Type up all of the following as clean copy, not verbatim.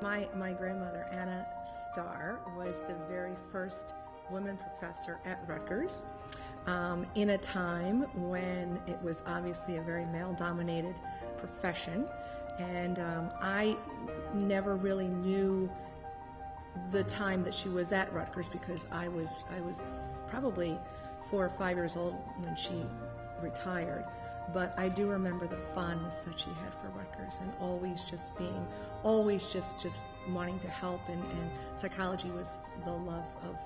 My grandmother, Anna Starr, was the very first woman professor at Rutgers in a time when it was obviously a very male-dominated profession. And I never really knew the time that she was at Rutgers because I was probably 4 or 5 years old when she retired. But I do remember the fondness that she had for Rutgers and always just wanting to help, and psychology was the love of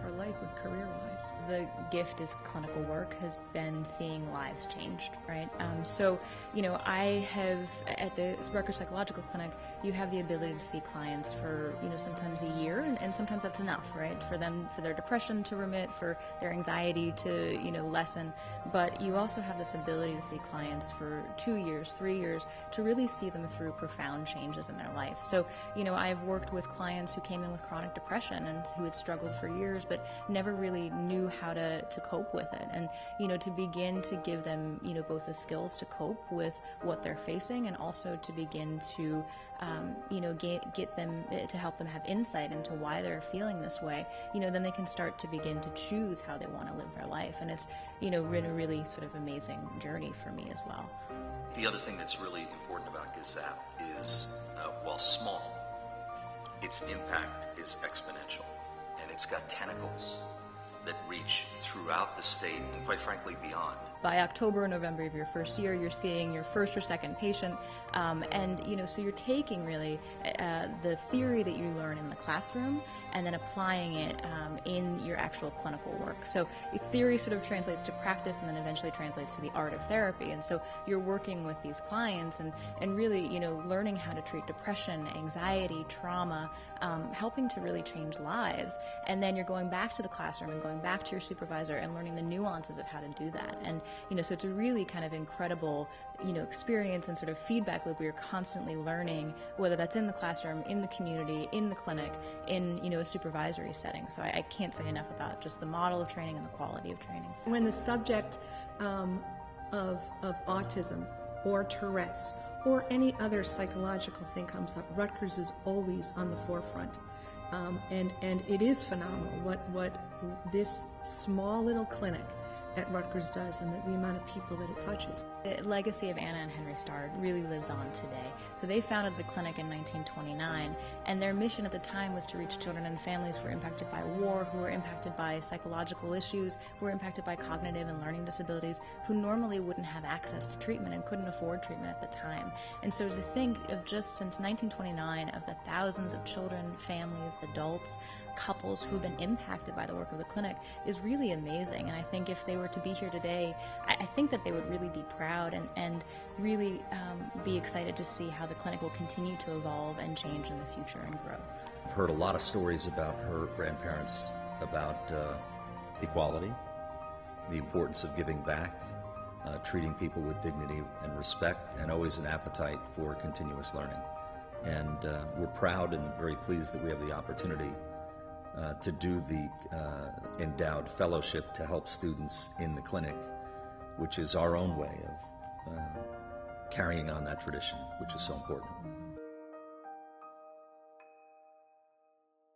her life, was career-wise. The gift is clinical work has been seeing lives changed, right? So, you know, I have, at the Rutgers Psychological Clinic, you have the ability to see clients for, you know, sometimes a year, and sometimes that's enough, right? For them, for their depression to remit, for their anxiety to, you know, lessen. But you also have this ability to see clients for 2 years, 3 years, to really see them through profound changes in their life. So, you know, I've worked with clients who came in with chronic depression and who had struggled for years but never really knew how to cope with it. And, you know, to begin to give them, you know, both the skills to cope with what they're facing and also to begin to, you know, get them, to help them have insight into why they're feeling this way, you know, then they can start to begin to choose how they want to live their life. And it's, you know, been a really sort of amazing journey for me as well. The other thing that's really important about GSAPP is, while small, its impact is exponential, and it's got tentacles that reach throughout the state and, quite frankly, beyond. By October or November of your first year, you're seeing your first or second patient, and, you know, so you're taking really the theory that you learn in the classroom and then applying it in your actual clinical work. So theory sort of translates to practice and then eventually translates to the art of therapy. And so you're working with these clients and really, you know, learning how to treat depression, anxiety, trauma, helping to really change lives. And then you're going back to the classroom and going back to your supervisor and learning the nuances of how to do that. And, you know, so it's a really kind of incredible, you know, experience and sort of feedback loop where you're constantly learning, whether that's in the classroom, in the community, in the clinic, in, you know, a supervisory setting. So I can't say enough about just the model of training and the quality of training. When the subject of autism or Tourette's or any other psychological thing comes up, Rutgers is always on the forefront. And it is phenomenal what this small little clinic at Rutgers does and the amount of people that it touches. The legacy of Anna and Henry Starr really lives on today. So they founded the clinic in 1929, and their mission at the time was to reach children and families who were impacted by war, who were impacted by psychological issues, who were impacted by cognitive and learning disabilities, who normally wouldn't have access to treatment and couldn't afford treatment at the time. And so to think of just since 1929 of the thousands of children, families, adults, couples who've been impacted by the work of the clinic is really amazing. And I think if they were to be here today, I think that they would really be proud and really be excited to see how the clinic will continue to evolve and change in the future and grow. I've heard a lot of stories about her grandparents, about equality, the importance of giving back, treating people with dignity and respect, and always an appetite for continuous learning. And we're proud and very pleased that we have the opportunity to do the endowed fellowship to help students in the clinic, which is our own way of carrying on that tradition, which is so important.